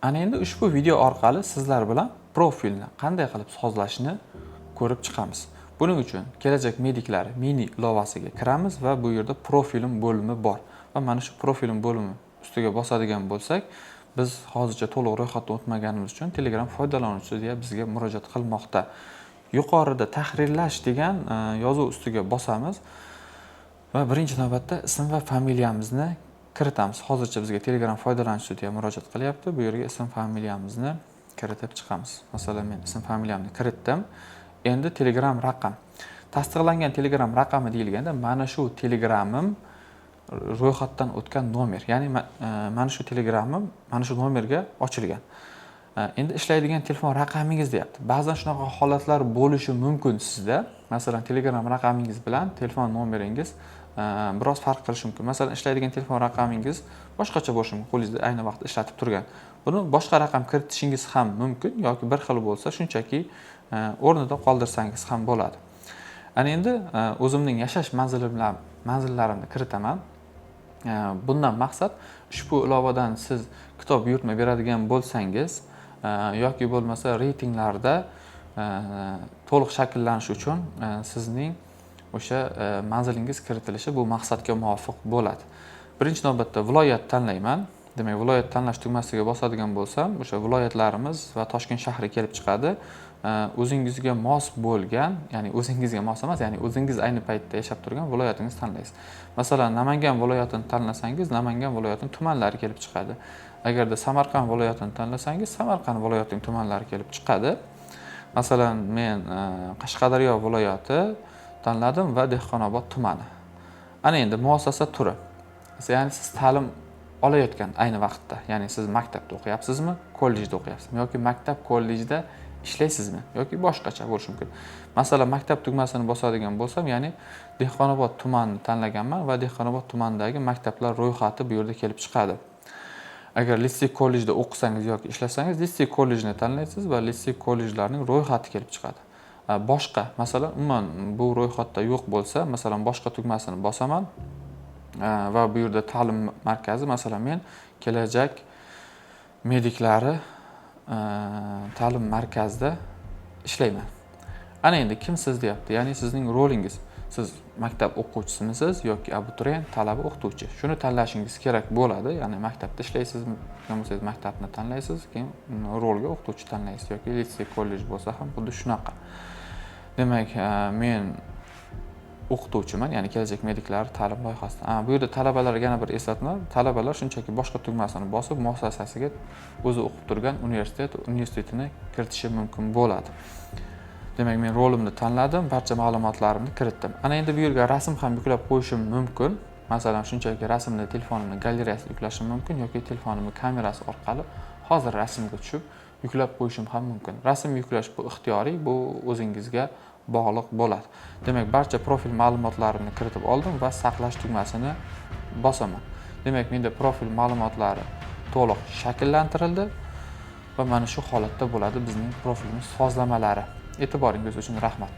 Ana endi ushbu video orqali sizlar bilan profilni qanday qilib sozlashni ko'rib chiqamiz. Buning uchun kelajak mediklari mini ilovasiga kiramiz va bu yerda profilim bo'limi bor. Va mana shu profilim bo'limi ustiga bosadigan bo'lsak, biz hozircha to'liq ro'yxatdan o'tmaganimiz uchun Telegram foydalanuvchisi deya bizga murojaat qilmoqda. Yuqorida tahrirlash degan yozuv ustiga bosamiz va birinchi navbatda ism va familiyamizni kiritamiz. Hozircha bizga Telegram foydalanuvchisi deya murojaat qilyapti. Bu yerga ism familiyamizni kiritib chiqamiz. Masalan, men ism familiyamni kiritdim. Endi Telegram raqam. Tasdiqlangan Telegram raqami deyilganda mana shu Telegramim ro'yxatdan o'tgan nomer. Ya'ni mana shu Telegramim mana shu nomerga ochilgan. Endi ishlaydigan telefon raqamingiz deyapti. Ba'zan shunaqa holatlar bo'lishi mumkin sizda. Masalan, Telegram raqamingiz bilan telefon nomeringiz biroz farq qilishi mumkin. Masalan, ishlaydigan telefon raqamingiz boshqacha bo'lishi mumkin, qo'lingizda ayni vaqtda ishlatib turgan. Buni boshqa raqam kiritishingiz ham mumkin yoki bir xil bo'lsa, shunchaki o'rnida qoldirsangiz ham bo'ladi. Ana endi o'zimning yashash manzillarimni kiritaman. Bundan maqsad ushbu ilovadan siz kitob buyurtma beradigan bo'lsangiz yoki bo'lmasa reytinglarda to'liq shakllanish uchun sizning o'sha manzilingiz kiritilishi bu maqsadga muvofiq bo'ladi. Birinchi navbatda viloyat tanlayman. Demak, viloyat tanlash tugmasiga bosadigan bo'lsam, o'sha viloyatlarimiz va Toshkent shahri kelib chiqadi. O'zingizga mos bo'lgan, ya'ni o'zingizga mos emas, ya'ni o'zingiz ayni paytda yashab turgan viloyatingizni tanlaysiz. Masalan, Namangan viloyatini tanlasangiz, Namangan viloyatining tumanlari kelib chiqadi. Agarda Samarqand viloyatini tanlasangiz, Samarqand viloyatining tumanlari kelib chiqadi. Masalan, men Qashqadaryo viloyati tanladim va Dehqonobod tumani. Ana endi muassasa turi. Ya'ni siz ta'lim olayotgan ayni vaqtda, ya'ni siz maktabda o'qiyapsizmi, kollejda o'qiyapsizmi yoki maktab, kollejda ishlaysizmi yoki boshqacha bo'lishi mumkin. Masalan, maktab tugmasini bosadigan bo'lsam, ya'ni Dehqonobod tumanini tanlaganman va Dehqonobod tumanidagi maktablar ro'yxati bu yerda kelib chiqadi. Agar litsey kollejda o'qisangiz yoki ishlasangiz, litsey kollejni tanlaysiz va litsey kollejlarning ro'yxati kelib chiqadi. Boshqa, masalan, umuman bu ro'yxatda yo'q bo'lsa, masalan, boshqa tugmasini bosaman va bu yerda ta'lim markazi, masalan, men kelajak mediklari ta'lim markazida ishlayman. Ana endi kimsiz deyapti, ya'ni sizning rolingiz. Siz maktab o'quvchisimisiz yoki abituriyent, talaba, o'qituvchi. Shuni tanlashingiz kerak bo'ladi. Ya'ni maktabda ishlaysizmi, bo'lmasa maktabni tanlaysiz, keyin rolga o'qituvchi tanlaysiz yoki litsey, kollej bo'lsa ham xuddi shunaqa. Demak, men o'qituvchiman, ya'ni kelajak mediklar ta'lim loyihasida. Bu yerda talabalarga yana bir eslatma. Talabalar shunchaki boshqa tugmasini bosib, muassasasiga o'zi o'qib turgan universitetini kiritishi mumkin bo'ladi. Demak, men rolimni tanladim, barcha ma'lumotlarimni kiritdim. Ana endi bu yerga rasm ham yuklab qo'yishim mumkin. Masalan, shunchaki rasmni telefonimni galereyasiga yuklashim mumkin yoki telefonimni kamerasi orqali hozir rasmga tushib yuklab qo'yishim ham mumkin. Rasm yuklash bu ixtiyoriy, bu o'zingizga bog'liq bo'ladi. Demak, barcha profil ma'lumotlarimni kiritib oldim va saqlash tugmasini bosaman. Demak, menda profil ma'lumotlari to'liq shakllantirildi va mana shu holatda bo'ladi bizning profilimiz sozlamalari. E'tiboringiz uchun rahmat.